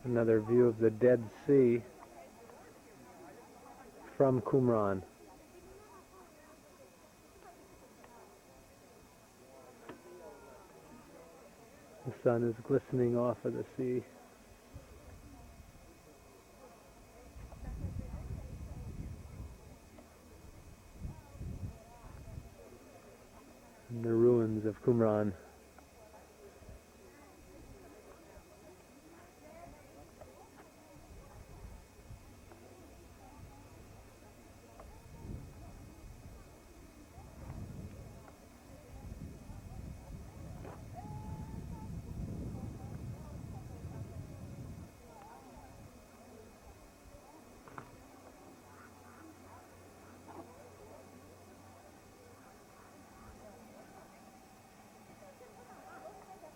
Another view of the Dead Sea from Qumran. The sun is glistening off of the sea. And the ruins of Qumran.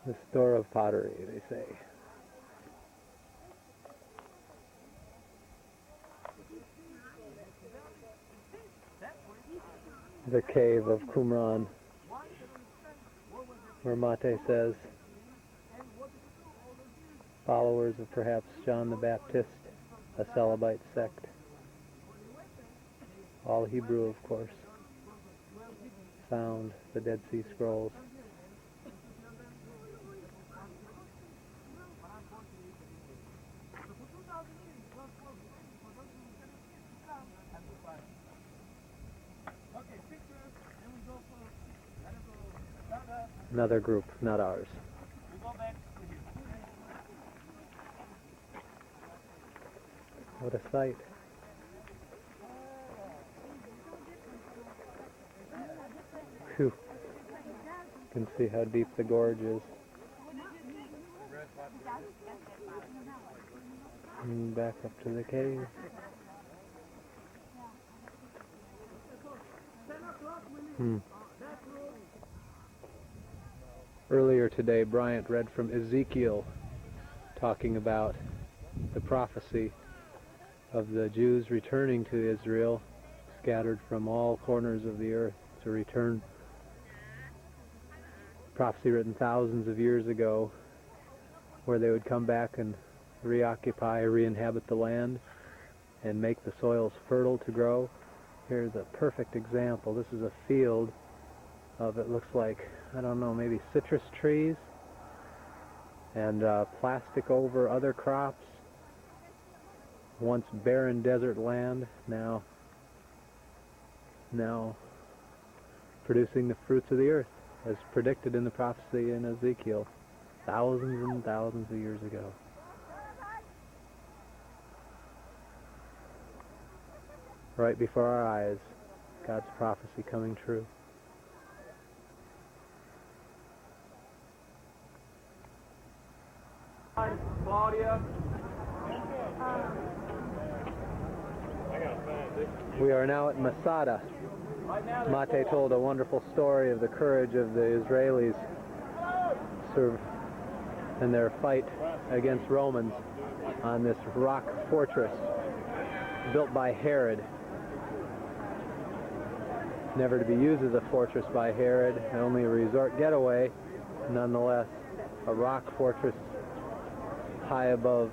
The store of pottery, they say. The cave of Qumran, where Mate says followers of perhaps John the Baptist, a Celebite sect, all Hebrew of course, found the Dead Sea Scrolls. Another group, not ours. What a sight. Phew. You can see how deep the gorge is. And back up to the cave. Earlier today, Bryant read from Ezekiel, talking about the prophecy of the Jews returning to Israel, scattered from all corners of the earth to return. Prophecy written thousands of years ago, where they would come back and reoccupy, re-inhabit the land, and make the soils fertile to grow. Here's a perfect example. This is a field of, it looks like, I don't know, maybe citrus trees, and plastic over other crops. Once barren desert land, now producing the fruits of the earth, as predicted in the prophecy in Ezekiel thousands and thousands of years ago. Right before our eyes, God's prophecy coming true. Claudia. We are now at Masada. Mate told a wonderful story of the courage of the Israelis in their fight against Romans on this rock fortress built by Herod. Never to be used as a fortress by Herod, only a resort getaway. Nonetheless, a rock fortress high above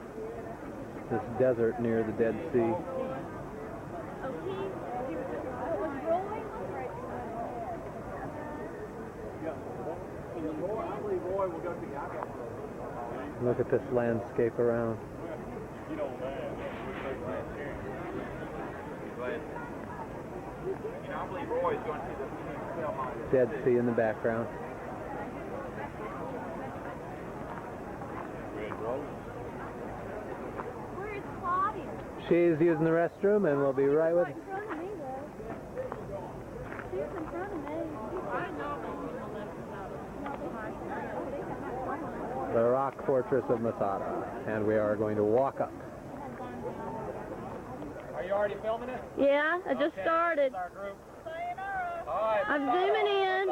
this desert near the Dead Sea. Look at this landscape around. Dead Sea in the background. Where's Claudia? She's using the restroom, and we'll be right with. She's in front of me, though. She's in front of me. The rock fortress of Masada, and we are going to walk up. Are you already filming it? Yeah, I just started. Our group. I'm zooming in.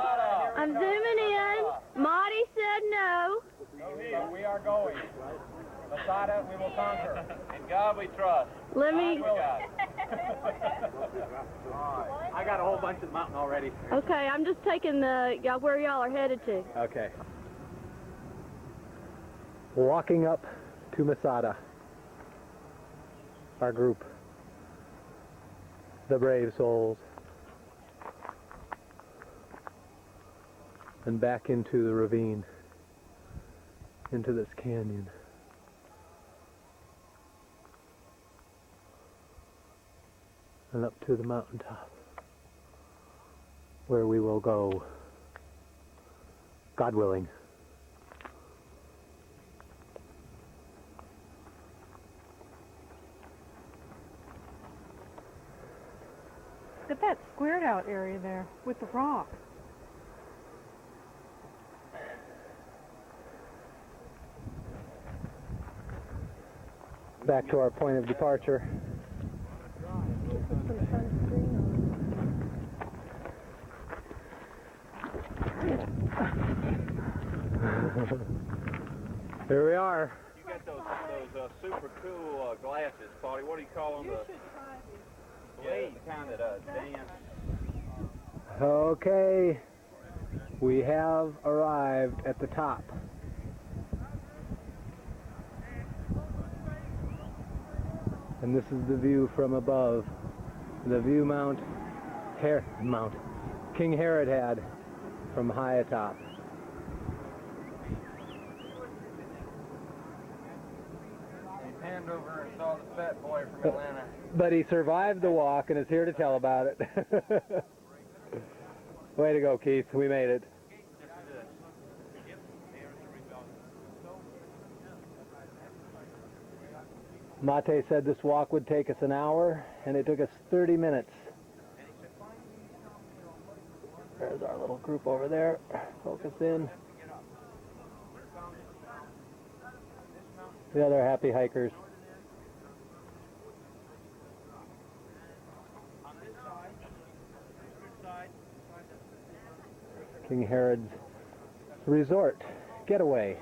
I'm zooming in. Marty said no. Go here. We are going. Masada, we will conquer. In God we trust. Let me. I got a whole bunch of the mountain already. Okay, I'm just taking the where y'all are headed to. Okay. Walking up to Masada. our group, the brave souls, and back into the ravine, into this canyon. And up to the mountaintop, where we will go, God willing. Look at that squared out area there with the rock. Back to our point of departure. Here we are. You got those super cool glasses, Polly. What do you call them? You should try these. Yeah, the kind that dance. Okay, we have arrived at the top. And this is the view from above. The view King Herod had from high atop. He panned over and saw the fat boy from Atlanta. But he survived the walk and is here to tell about it. Way to go, Keith. We made it. Mate said this walk would take us an hour, and it took us 30 minutes. There's our little group over there. Focus in. The other happy hikers. King Herod's resort getaway.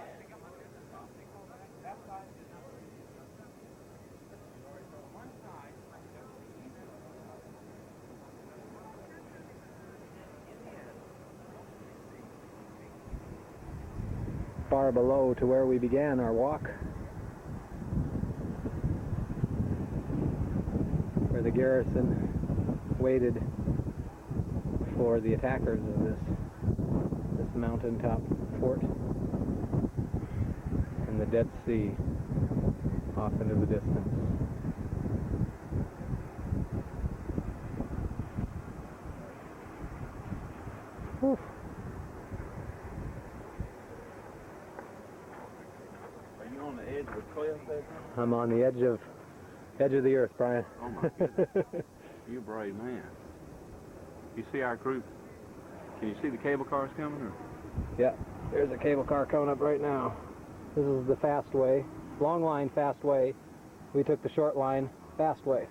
Far below to where we began our walk, where the garrison waited for the attackers of this mountaintop fort, and the Dead Sea off into the distance. Whew. Are you on the edge of a cliff there? I'm on the edge of the earth, Brian. Oh my goodness. You brave man. You see our group? Can you see the cable cars coming? Or? Yeah, there's a cable car coming up right now. This is the fast way, long line fast way. We took the short line fast way.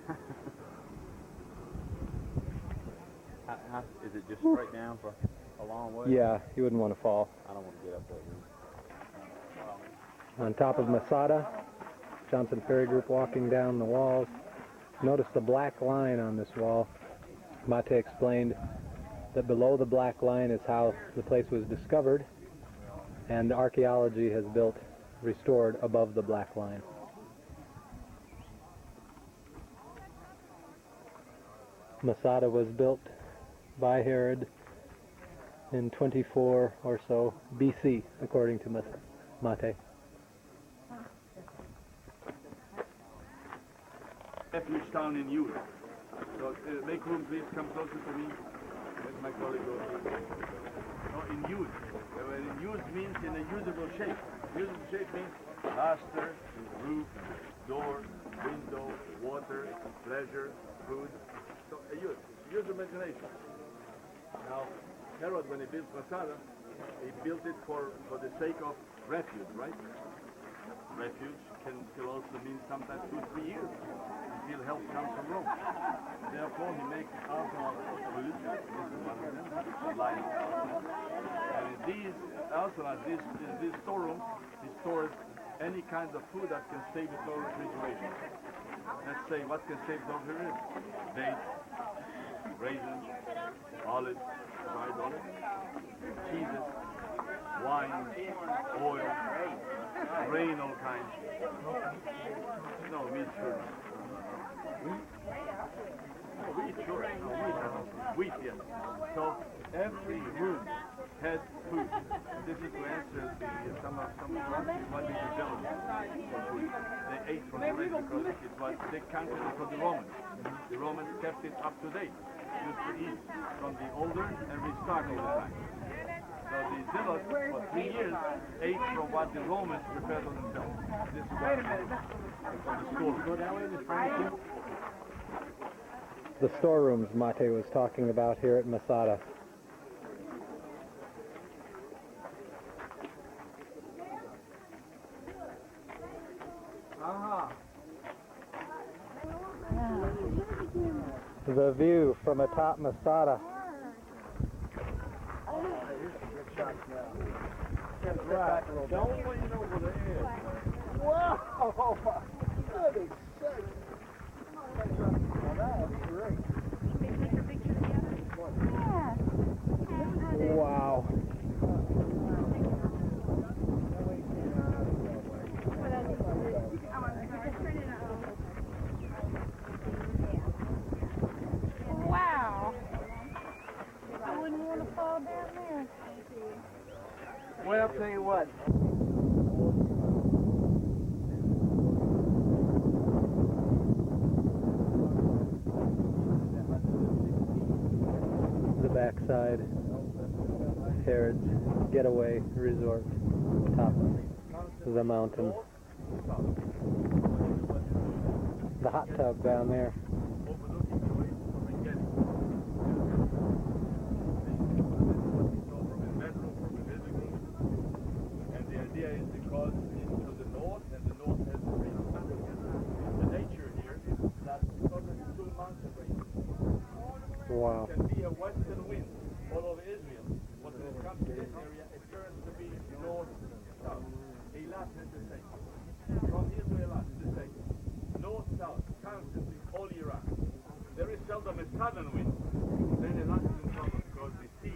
Is it just straight down for a long way? Yeah, you wouldn't want to fall. I don't want to get up there. On top of Masada, Johnson Ferry group walking down the walls. Notice the black line on this wall. Mate explained that below the black line is how the place was discovered, and archaeology has restored above the black line. Masada was built by Herod in 24 or so BC, according to Mate. Refuge town in Europe. So make room, please. Come closer to me. Let my colleague go. No, in use. In use means in a usable shape. Usable shape means plaster, roof, door, window, water, pleasure, food. So use imagination. Now, Herod, when he built Masada, he built it for the sake of refuge, right? Refuge can also mean sometimes 2-3 years until help comes from Rome. Therefore, he makes arsenal of food. This is one of them, line. And in these arsenals, this storeroom, he stores any kind of food that can stay before refrigeration. Let's say, what can stay before refrigeration? Dates, raisins, olives, dried olives, cheeses, wine, oil, grain, all kinds. No, wheat, sure. Wheat, sure. No, wheat, yes. So every room had food. This is to answer some questions. What is the devil for food? They ate from the rain because it was they counted it from the Romans. The Romans kept it up to date. Used to eat from the older and restock all the time. So the zealots for 3 years ate from what the Romans prepared for themselves. This is wait a minute. From the store. Go down in the The storerooms Mate was talking about here at Masada. The view from atop Masada. Don't want you know what it is. Wow! Oh my goodness sake! Well, that is great. Wow. Wow. I wouldn't want to fall down there. Well, I'll tell you what. The backside, Herod's getaway resort, top of the mountain. The hot tub down there. And the idea is because it's to the north, and the north has the rain. The nature here is that because it's 2 mountain ranges, Wow. it can be a western wind all over Israel, but when it comes to this area, it turns to be north-south. Eilat is the same. From Israel, it's the same. North-south, constantly, all year round. There is seldom a southern wind. Then Eilat is in trouble because the sea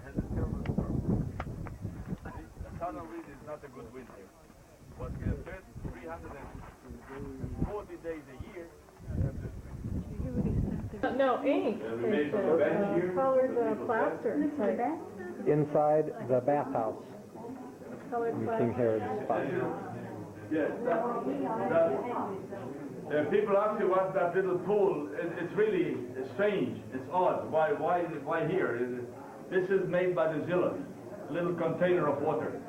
has a terrible storm. The southern wind is not a good wind here. But we have 340 days a year. We have this wind. No, ink. we made from the bench here. Colored plaster. Inside the bathhouse Colored in plaster. King Herod's spot. Yes. People ask you what's that little pool. It's really strange. It's odd. Why here? This is made by the zealots. A little container of water.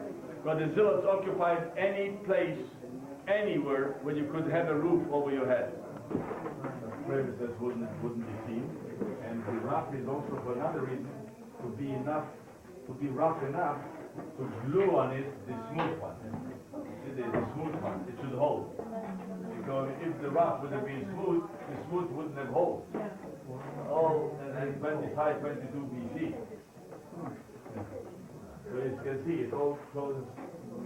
But the zealots occupied any place, anywhere, where you could have a roof over your head. Premises wouldn't be seen. And the rough is also for another reason, to be rough enough to glue on it the smooth one. The smooth one, it should hold. Because if the rough would have been smooth, the smooth wouldn't have hold. All in 25, 22 BC. So as you can see, it all closes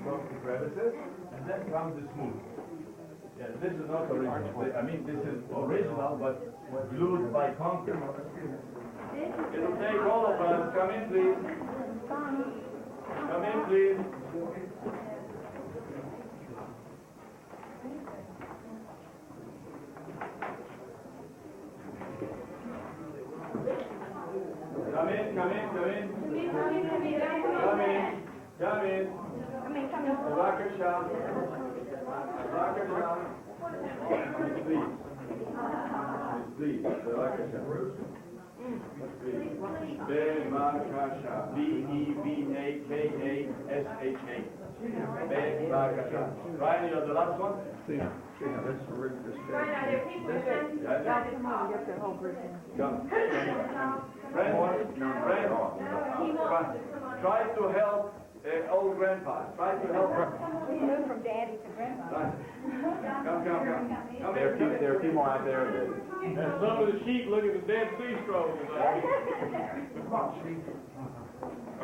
from the crevices, and then comes the smooth. Yeah, this is not original. I mean, this is original, but glued by concrete. It'll take all of us. Come in, please. Come in, please. Come in, come in, come in. Come in, come in. Bevakasha. Bevakasha. Please. Please, Bevakasha. Bevakasha. B-E-V-A-K-A-S-H-A. Bevakasha. Ryan, you're the last one? Come. Friend, try to help old grandpa. Try to help her. We moved from daddy to grandpa. Come. There are a few more out there. And some of the sheep look at the Dead Sea Scrolls.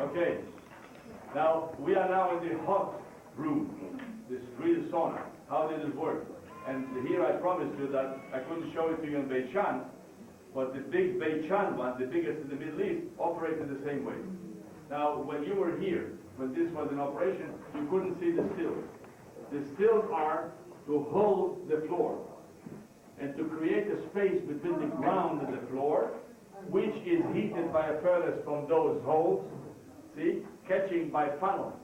Okay. Now, we are now in the hot room, this real sauna. How did it work? And here I promised you that I couldn't show it to you in Beit Shan, but the big Beit Shan one, the biggest in the Middle East, operated the same way. Now, when you were here, when this was in operation, you couldn't see the stills. The stills are to hold the floor and to create a space between the ground and the floor, which is heated by a furnace from those holes, see, catching by funnel,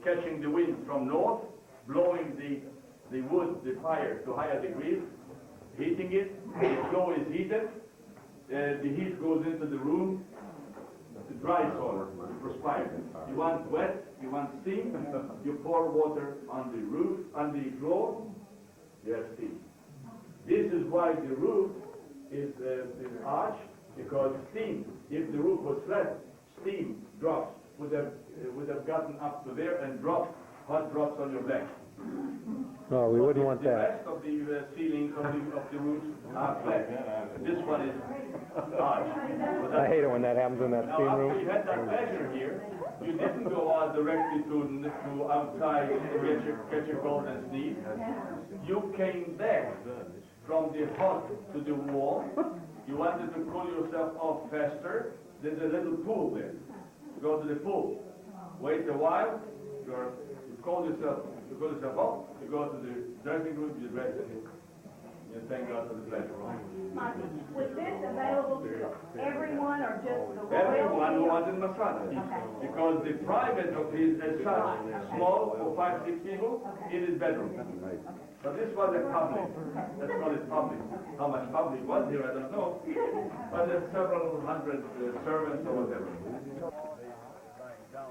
catching the wind from north, blowing the wood, the fire to higher degrees, heating it, the floor is heated, the heat goes into the room, the dry soil, perspire. You want wet, you want steam, you pour water on the roof, on the floor, you have steam. This is why the roof is arched, because steam, if the roof was flat, steam drops would have gotten up to there and dropped, hot drops on your back. No, we wouldn't want The that. rest of the ceilings of the roofs are flat. This one is arched. I hate it when that happens in that Now, steam after room. you had that pleasure here, you didn't go out directly to outside to catch your cold and sneeze. You came back from the hot to the warm. You wanted to cool yourself off faster. There's a little pool there. Go to the pool. Wait a while. You cool yourself off. You go to the dressing room. You dress in it. You thank God for the pleasure. Was this available to everyone or just the royal? Everyone who was in Masada. Because the private of his as such, small for 5-6 people, in his bedroom. But this was a public. Let's call it public. How much public was here, I don't know. But there's several hundred servants or whatever.